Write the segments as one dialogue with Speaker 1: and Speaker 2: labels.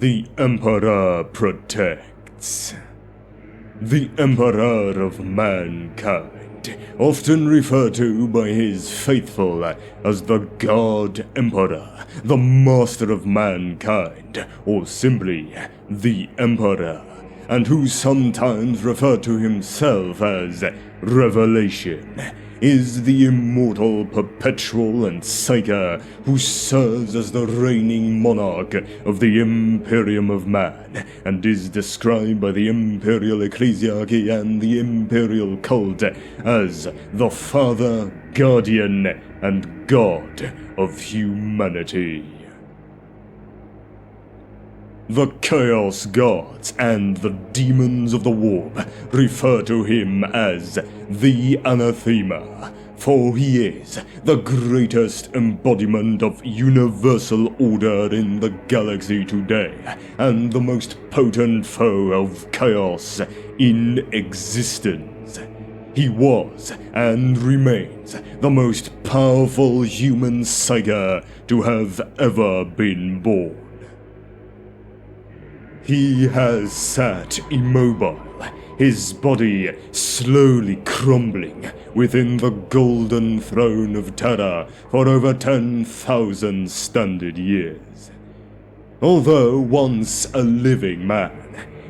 Speaker 1: The Emperor protects. The Emperor of mankind, often referred to by his faithful as the God Emperor, the Master of mankind, or simply the Emperor, and who sometimes referred to himself as Revelation, is the immortal, perpetual, and psyker who serves as the reigning monarch of the Imperium of Man, and is described by the Imperial Ecclesiarchy and the Imperial Cult as the Father, Guardian, and God of humanity. The Chaos Gods and the Demons of the Warp refer to him as the Anathema, for he is the greatest embodiment of universal order in the galaxy today, and the most potent foe of chaos in existence. He was, and remains, the most powerful human psyker to have ever been born. He has sat immobile, his body slowly crumbling within the golden throne of Terra for over 10,000 standard years. Although once a living man,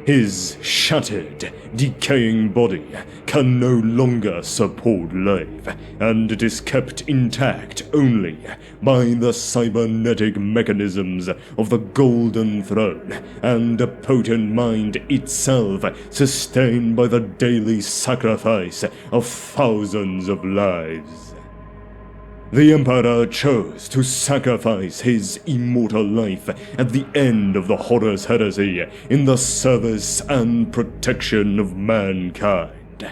Speaker 1: his shattered, decaying body can no longer support life, and it is kept intact only by the cybernetic mechanisms of the Golden Throne and a potent mind itself sustained by the daily sacrifice of thousands of lives. The Emperor chose to sacrifice his immortal life at the end of the Horus Heresy in the service and protection of mankind.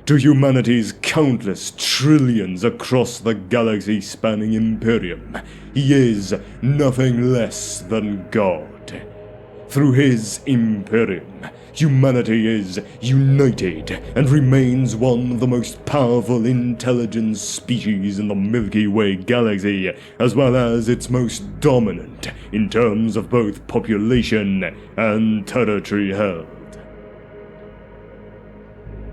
Speaker 1: To humanity's countless trillions across the galaxy-spanning Imperium, he is nothing less than God. Through his Imperium, humanity is united and remains one of the most powerful intelligent species in the Milky Way galaxy, as well as its most dominant in terms of both population and territory held.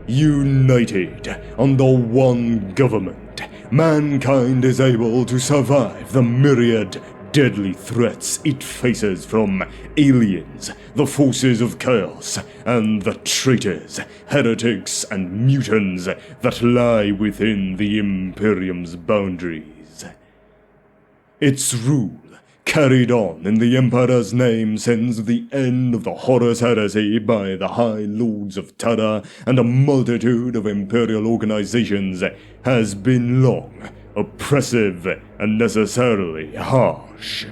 Speaker 1: United under one government, mankind is able to survive the myriad deadly threats it faces from aliens, the forces of chaos, and the traitors, heretics, and mutants that lie within the Imperium's boundaries. Its rule, carried on in the Emperor's name since the end of the Horus Heresy by the High Lords of Terra and a multitude of Imperial organizations, has been long, oppressive, and necessarily harsh.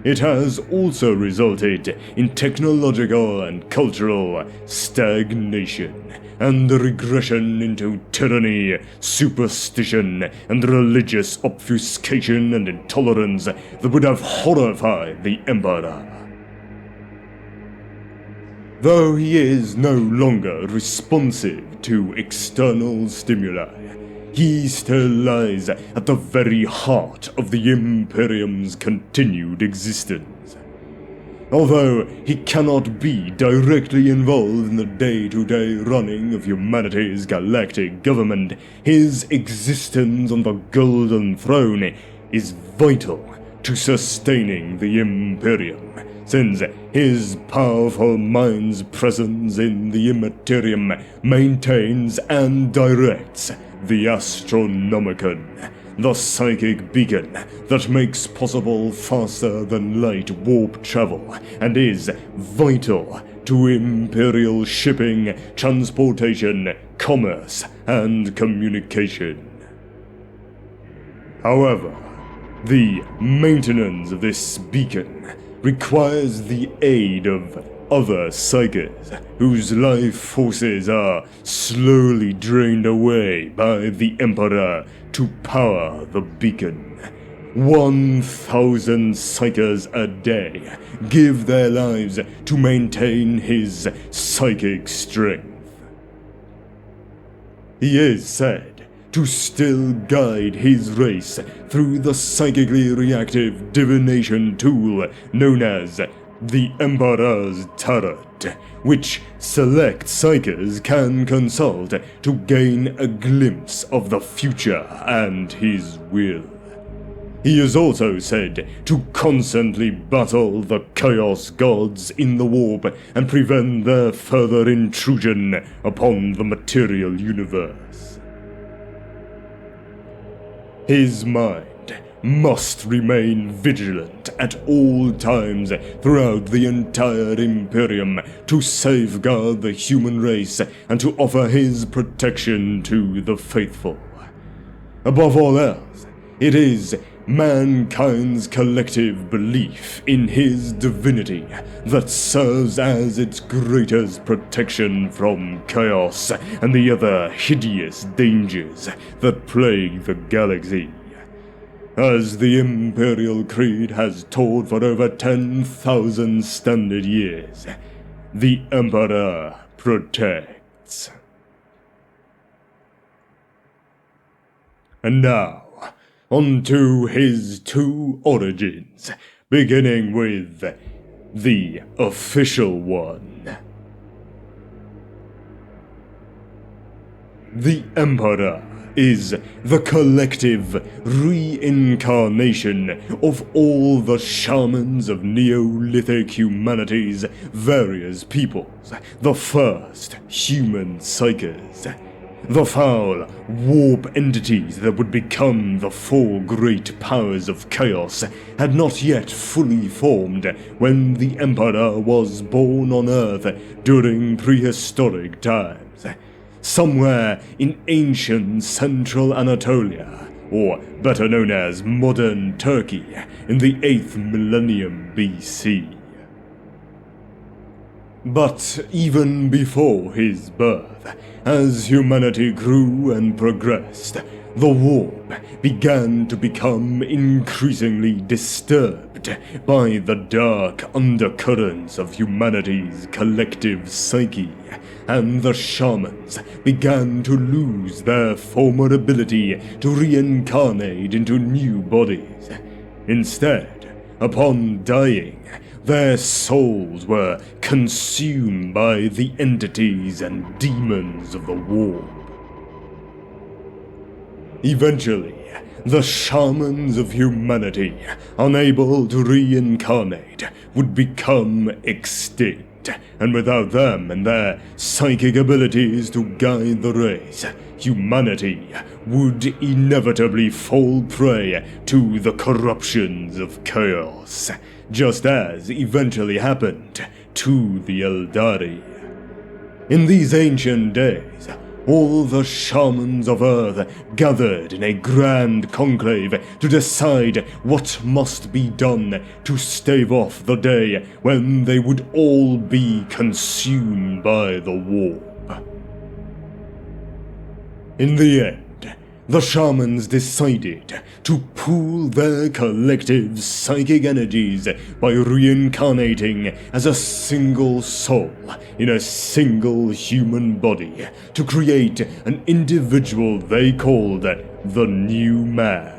Speaker 1: It has also resulted in technological and cultural stagnation, and the regression into tyranny, superstition, and religious obfuscation and intolerance that would have horrified the Emperor. Though he is no longer responsive to external stimuli, he still lies at the very heart of the Imperium's continued existence. Although he cannot be directly involved in the day-to-day running of humanity's galactic government, his existence on the Golden Throne is vital to sustaining the Imperium, since his powerful mind's presence in the Immaterium maintains and directs the Astronomicon, the psychic beacon that makes possible faster-than-light warp travel and is vital to Imperial shipping, transportation, commerce, and communication. However, the maintenance of this beacon requires the aid of other psykers whose life forces are slowly drained away by the Emperor to power the beacon. 1,000 psykers a day give their lives to maintain his psychic strength. He is said to still guide his race through the psychically reactive divination tool known as the Emperor's Turret, which select psychers can consult to gain a glimpse of the future and his will. He is also said to constantly battle the Chaos Gods in the warp and prevent their further intrusion upon the material universe. His mind must remain vigilant at all times throughout the entire Imperium to safeguard the human race and to offer his protection to the faithful. Above all else, it is mankind's collective belief in his divinity that serves as its greatest protection from chaos and the other hideous dangers that plague the galaxy. As the Imperial Creed has taught for over 10,000 standard years, the Emperor protects. And now, onto his two origins, beginning with the official one. The Emperor is the collective reincarnation of all the shamans of Neolithic humanity's various peoples, the first human psychers. The foul, warp entities that would become the four great powers of chaos had not yet fully formed when the Emperor was born on Earth during prehistoric times. Somewhere in ancient central Anatolia, or better known as modern Turkey, in the 8th millennium BC. But even before his birth, as humanity grew and progressed, the warp began to become increasingly disturbed by the dark undercurrents of humanity's collective psyche, and the shamans began to lose their former ability to reincarnate into new bodies. Instead, upon dying, their souls were consumed by the entities and demons of the warp. Eventually, the shamans of humanity, unable to reincarnate, would become extinct, and without them and their psychic abilities to guide the race, humanity would inevitably fall prey to the corruptions of chaos, just as eventually happened to the Eldari. In these ancient days, all the shamans of Earth gathered in a grand conclave to decide what must be done to stave off the day when they would all be consumed by the warp. In the end, the shamans decided to pool their collective psychic energies by reincarnating as a single soul in a single human body to create an individual they called the New Man.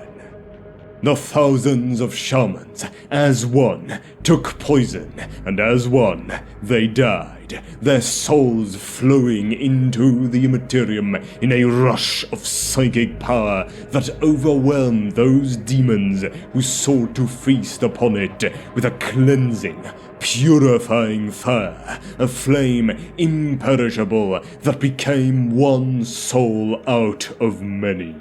Speaker 1: The thousands of shamans, as one, took poison, and as one, they died, their souls flowing into the Monasterium in a rush of psychic power that overwhelmed those demons who sought to feast upon it with a cleansing, purifying fire, a flame imperishable that became one soul out of many.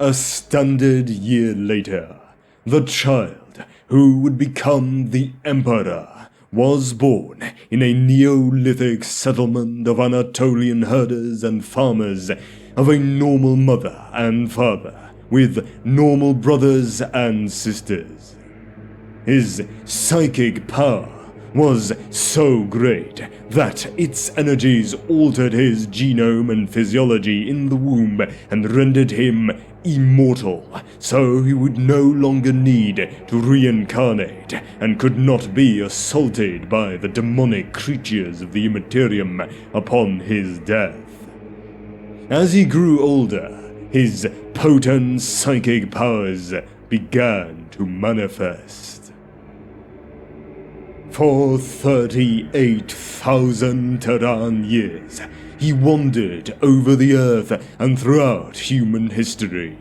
Speaker 1: A standard year later, the child who would become the Emperor was born in a Neolithic settlement of Anatolian herders and farmers of a normal mother and father, with normal brothers and sisters. His psychic power was so great that its energies altered his genome and physiology in the womb and rendered him immortal, so he would no longer need to reincarnate and could not be assaulted by the demonic creatures of the Imperium upon his death. As he grew older, his potent psychic powers began to manifest. For 38,000 Terran years, he wandered over the earth and throughout human history.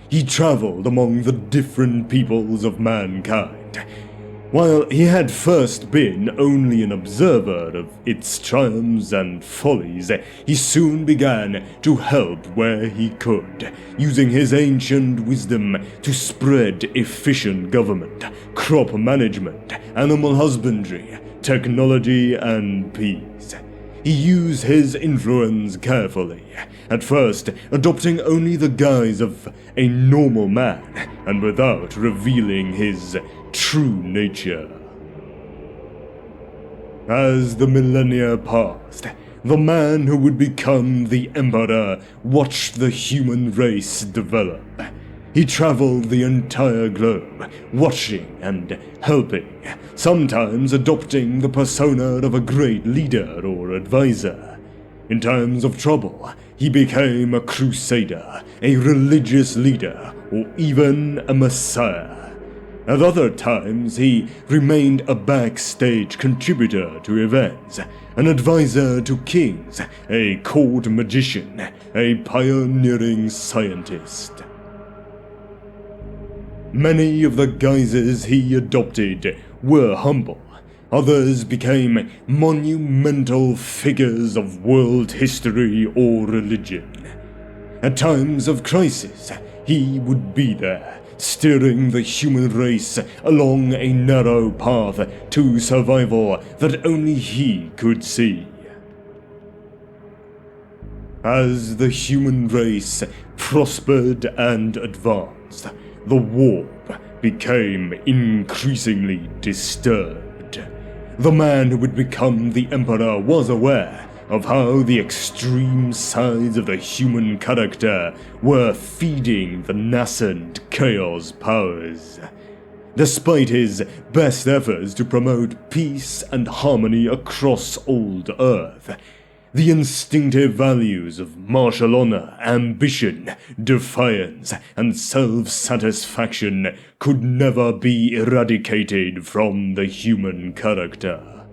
Speaker 1: He traveled among the different peoples of mankind. While he had first been only an observer of its triumphs and follies, he soon began to help where he could, using his ancient wisdom to spread efficient government, crop management, animal husbandry, technology, and peace. He used his influence carefully, at first adopting only the guise of a normal man and without revealing his true nature. As the millennia passed, the man who would become the Emperor watched the human race develop. He traveled the entire globe, watching and helping, sometimes adopting the persona of a great leader or advisor. In times of trouble, he became a crusader, a religious leader, or even a messiah. At other times, he remained a backstage contributor to events, an advisor to kings, a court magician, a pioneering scientist. Many of the guises he adopted were humble. Others became monumental figures of world history or religion. At times of crisis, he would be there, steering the human race along a narrow path to survival that only he could see. As the human race prospered and advanced, the warp became increasingly disturbed. The man who would become the Emperor was aware of how the extreme sides of the human character were feeding the nascent chaos powers. Despite his best efforts to promote peace and harmony across old Earth, the instinctive values of martial honor, ambition, defiance, and self-satisfaction could never be eradicated from the human character.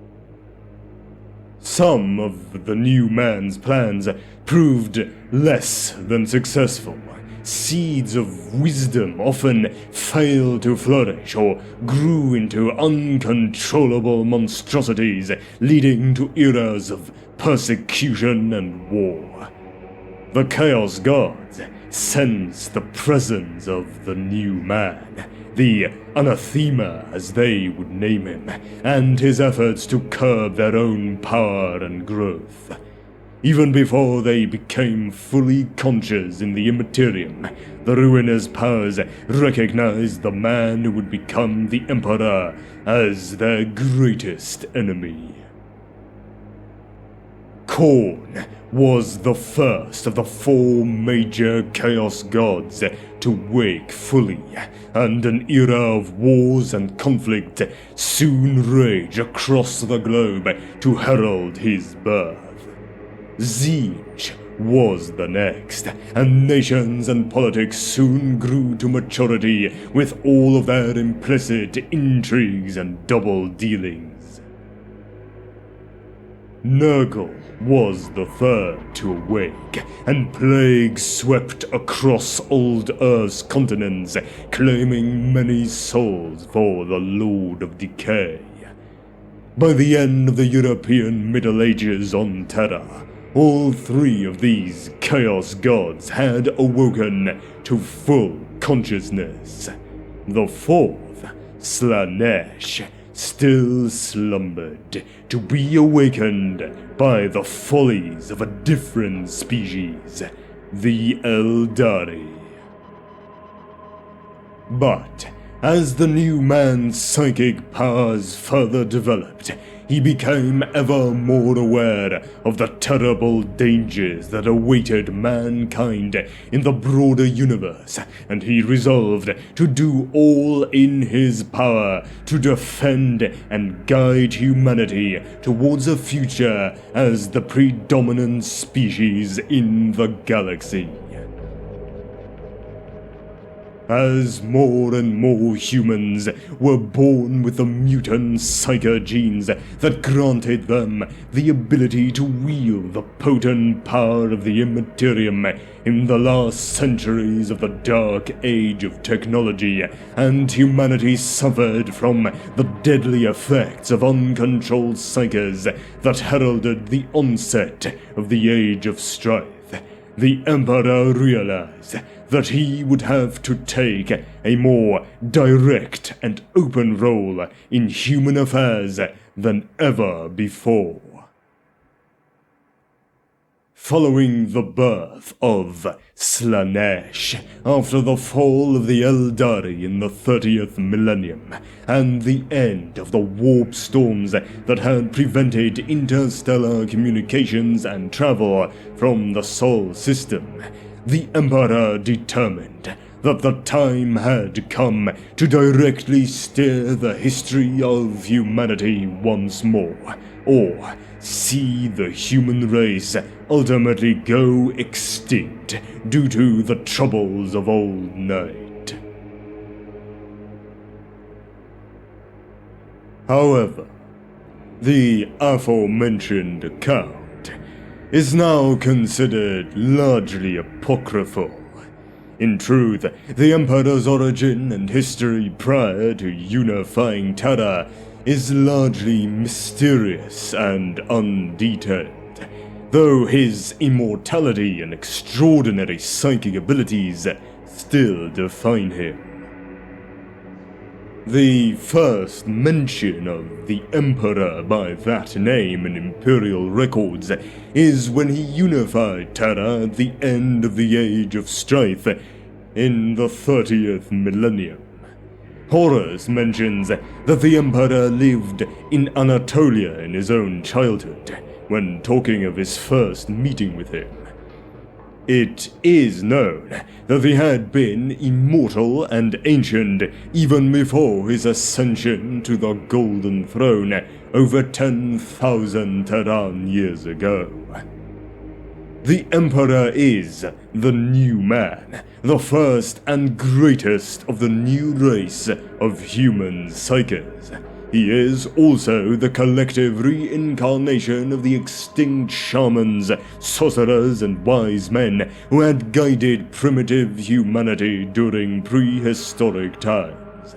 Speaker 1: Some of the new man's plans proved less than successful. Seeds of wisdom often failed to flourish or grew into uncontrollable monstrosities, leading to eras of persecution and war. The Chaos Gods sensed the presence of the new man, the anathema as they would name him, and his efforts to curb their own power and growth. Even before they became fully conscious in the Imperium, the ruinous powers recognized the man who would become the Emperor as their greatest enemy. Khorne was the first of the four major Chaos Gods to wake fully, and an era of wars and conflict soon raged across the globe to herald his birth. Tzeentch was the next, and nations and politics soon grew to maturity with all of their implicit intrigues and double dealings. Nurgle was the third to awake, and plague swept across old Earth's continents, claiming many souls for the Lord of Decay. By the end of the European Middle Ages on Terra, all three of these Chaos Gods had awoken to full consciousness. The fourth, Slaanesh, still slumbered, to be awakened by the follies of a different species, the Eldari. But as the new man's psychic powers further developed, he became ever more aware of the terrible dangers that awaited mankind in the broader universe, and he resolved to do all in his power to defend and guide humanity towards a future as the predominant species in the galaxy. As more and more humans were born with the mutant psyker genes that granted them the ability to wield the potent power of the Imperium in the last centuries of the dark age of technology, and humanity suffered from the deadly effects of uncontrolled psykers that heralded the onset of the Age of Strife, the Emperor realized that he would have to take a more direct and open role in human affairs than ever before. Following the birth of Slaanesh after the fall of the Eldari in the 30th millennium, and the end of the warp storms that had prevented interstellar communications and travel from the Sol system, the Emperor determined that the time had come to directly steer the history of humanity once more, or see the human race ultimately go extinct due to the troubles of old night. However, the aforementioned account is now considered largely apocryphal. In truth, the Emperor's origin and history prior to unifying Terra is largely mysterious and undetailed, though his immortality and extraordinary psychic abilities still define him. The first mention of the Emperor by that name in Imperial records is when he unified Terra at the end of the Age of Strife in the 30th millennium. Horus mentions that the Emperor lived in Anatolia in his own childhood, when talking of his first meeting with him. It is known that he had been immortal and ancient even before his ascension to the Golden Throne over 10,000 Terran years ago. The Emperor is the new man, the first and greatest of the new race of human psykers. He is also the collective reincarnation of the extinct shamans, sorcerers, and wise men who had guided primitive humanity during prehistoric times.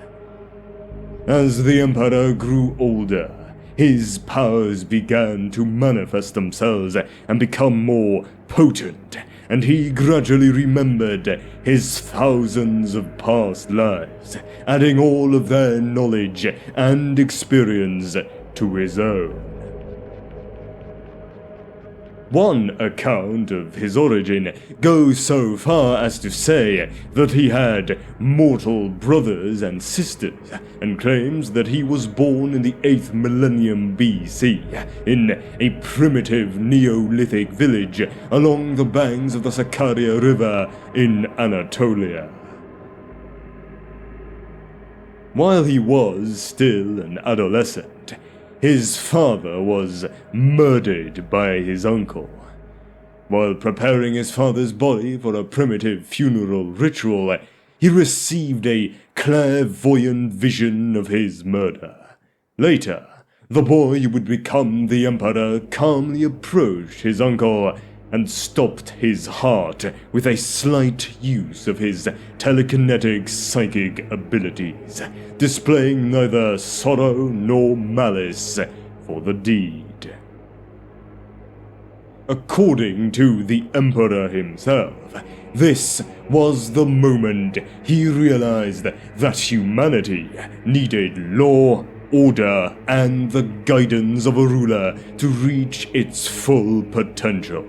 Speaker 1: As the Emperor grew older, his powers began to manifest themselves and become more potent, and he gradually remembered his thousands of past lives, adding all of their knowledge and experience to his own. One account of his origin goes so far as to say that he had mortal brothers and sisters, and claims that he was born in the 8th millennium BC in a primitive Neolithic village along the banks of the Sakarya River in Anatolia. While he was still an adolescent, his father was murdered by his uncle. While preparing his father's body for a primitive funeral ritual, he received a clairvoyant vision of his murder. Later, the boy who would become the Emperor calmly approached his uncle and stopped his heart with a slight use of his telekinetic psychic abilities, displaying neither sorrow nor malice for the deed. According to the Emperor himself, this was the moment he realized that humanity needed law, order, and the guidance of a ruler to reach its full potential.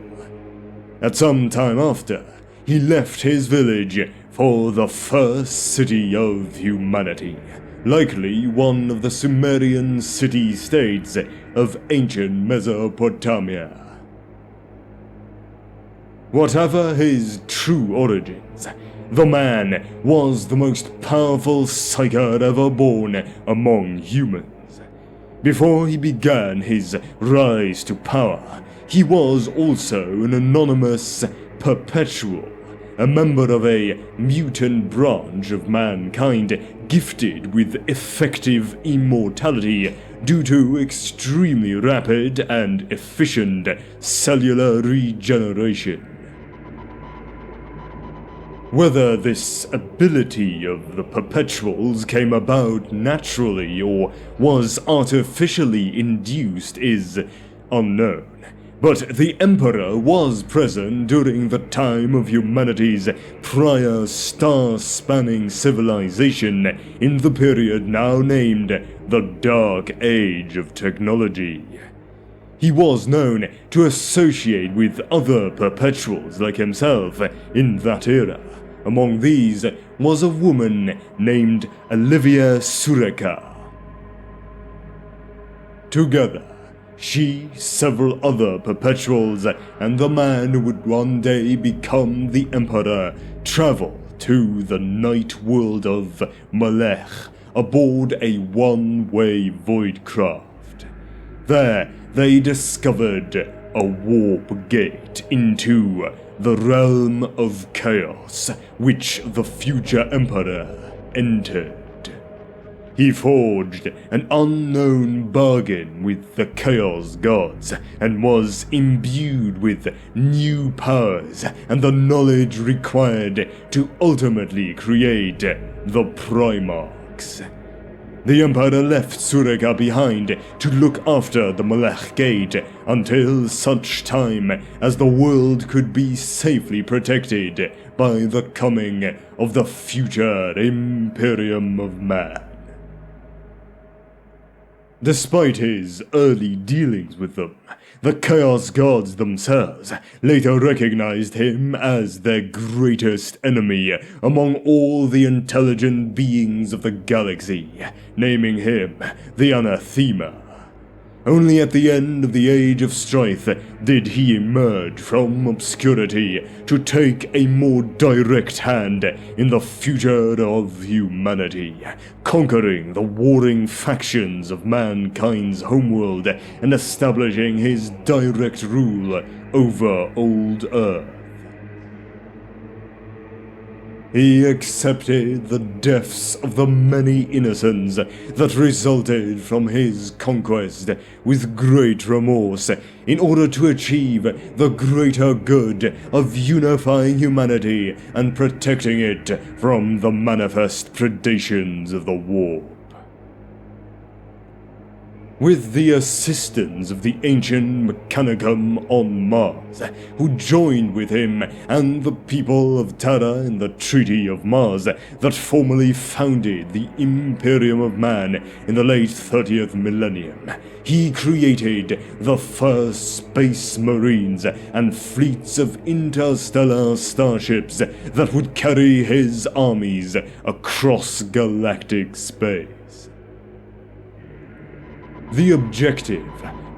Speaker 1: At some time after, he left his village for the first city of humanity, likely one of the Sumerian city-states of ancient Mesopotamia. Whatever his true origins, the man was the most powerful psyker ever born among humans. Before he began his rise to power, he was also an anonymous perpetual, a member of a mutant branch of mankind gifted with effective immortality due to extremely rapid and efficient cellular regeneration. Whether this ability of the Perpetuals came about naturally or was artificially induced is unknown, but the Emperor was present during the time of humanity's prior star-spanning civilization in the period now named the Dark Age of Technology. He was known to associate with other Perpetuals like himself in that era. Among these was a woman named Olivia Sureka. Together, she, several other Perpetuals, and the man who would one day become the Emperor travel to the night world of Malech aboard a one-way void craft. There, they discovered a warp gate into the realm of chaos, which the future Emperor entered. He forged an unknown bargain with the Chaos Gods and was imbued with new powers and the knowledge required to ultimately create the Primarchs. The Emperor left Sureka behind to look after the Malech Gate until such time as the world could be safely protected by the coming of the future Imperium of Man. Despite his early dealings with them, the Chaos Gods themselves later recognized him as their greatest enemy among all the intelligent beings of the galaxy, naming him the Anathema. Only at the end of the Age of Strife did he emerge from obscurity to take a more direct hand in the future of humanity, conquering the warring factions of mankind's homeworld and establishing his direct rule over old Earth. He accepted the deaths of the many innocents that resulted from his conquest with great remorse in order to achieve the greater good of unifying humanity and protecting it from the manifest predations of the warp. With the assistance of the ancient Mechanicum on Mars, who joined with him and the people of Terra in the Treaty of Mars that formally founded the Imperium of Man in the late 30th millennium, he created the first Space Marines and fleets of interstellar starships that would carry his armies across galactic space. The objective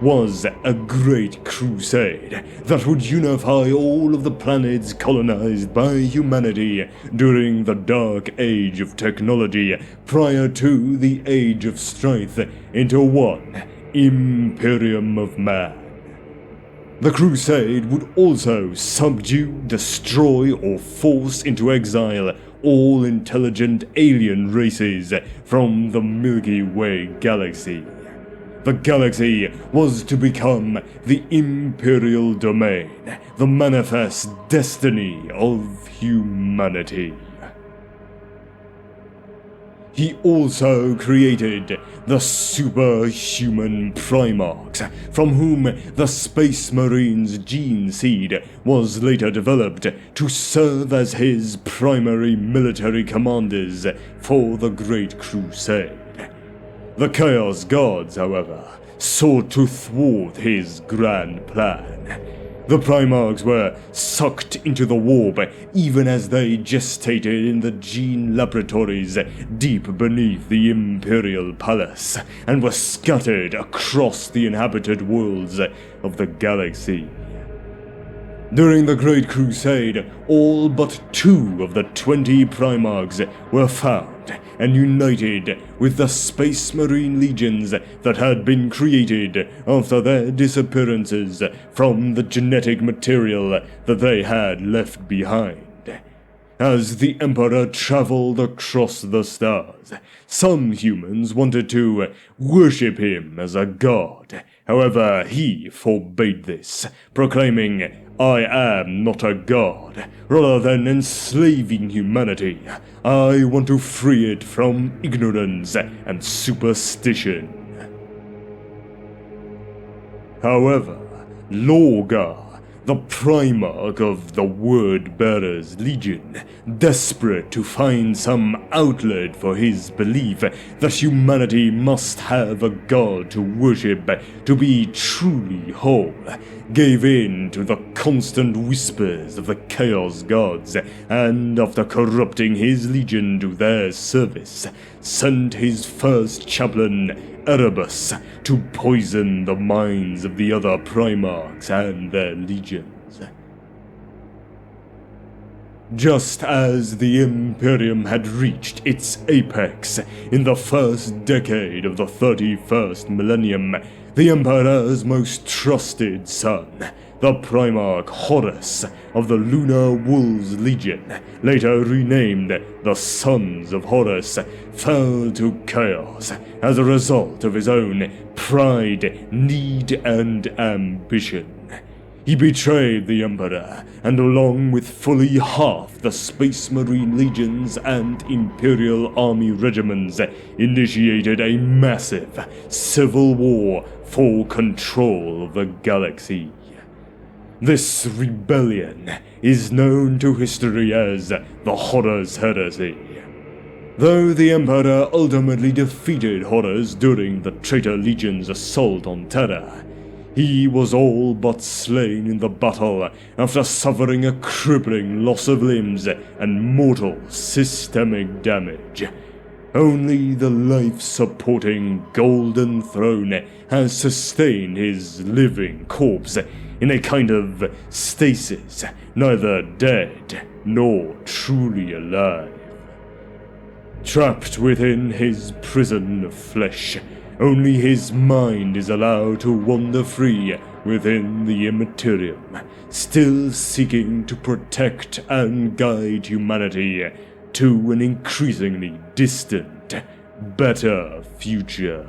Speaker 1: was a great crusade that would unify all of the planets colonized by humanity during the Dark Age of Technology prior to the Age of Strife into one Imperium of Man. The crusade would also subdue, destroy, or force into exile all intelligent alien races from the Milky Way galaxy. The galaxy was to become the imperial domain, the manifest destiny of humanity. He also created the superhuman Primarchs, from whom the Space Marines' gene seed was later developed to serve as his primary military commanders for the Great Crusade. The Chaos Gods, however, sought to thwart his grand plan. The Primarchs were sucked into the warp even as they gestated in the gene laboratories deep beneath the Imperial Palace, and were scattered across the inhabited worlds of the galaxy. During the Great Crusade, all but 2 of the 20 Primarchs were found and united with the Space Marine legions that had been created after their disappearances from the genetic material that they had left behind. as the Emperor traveled across the stars. Some humans wanted to worship him as a god. However, he forbade this, proclaiming, "I am not a god. Rather than enslaving humanity, I want to free it from ignorance and superstition." However, Lorgar, the Primarch of the Word-Bearers Legion, desperate to find some outlet for his belief that humanity must have a god to worship to be truly whole, gave in to the constant whispers of the Chaos Gods, and after corrupting his legion to their service, sent his first chaplain, Erebus, to poison the minds of the other Primarchs and their legions. Just as the Imperium had reached its apex in the first decade of the 31st millennium, the Emperor's most trusted son, the Primarch Horus of the Lunar Wolves Legion, later renamed the Sons of Horus, fell to chaos as a result of his own pride, need, and ambition. He betrayed the Emperor, and along with fully half the Space Marine legions and Imperial Army regiments, initiated a massive civil war for control of the galaxy. This rebellion is known to history as the Horus Heresy. Though the Emperor ultimately defeated Horus during the Traitor Legion's assault on Terra, he was all but slain in the battle after suffering a crippling loss of limbs and mortal systemic damage. Only the life-supporting Golden Throne has sustained his living corpse in a kind of stasis, neither dead nor truly alive. Trapped within his prison of flesh, only his mind is allowed to wander free within the Immaterium, still seeking to protect and guide humanity to an increasingly distant, better future.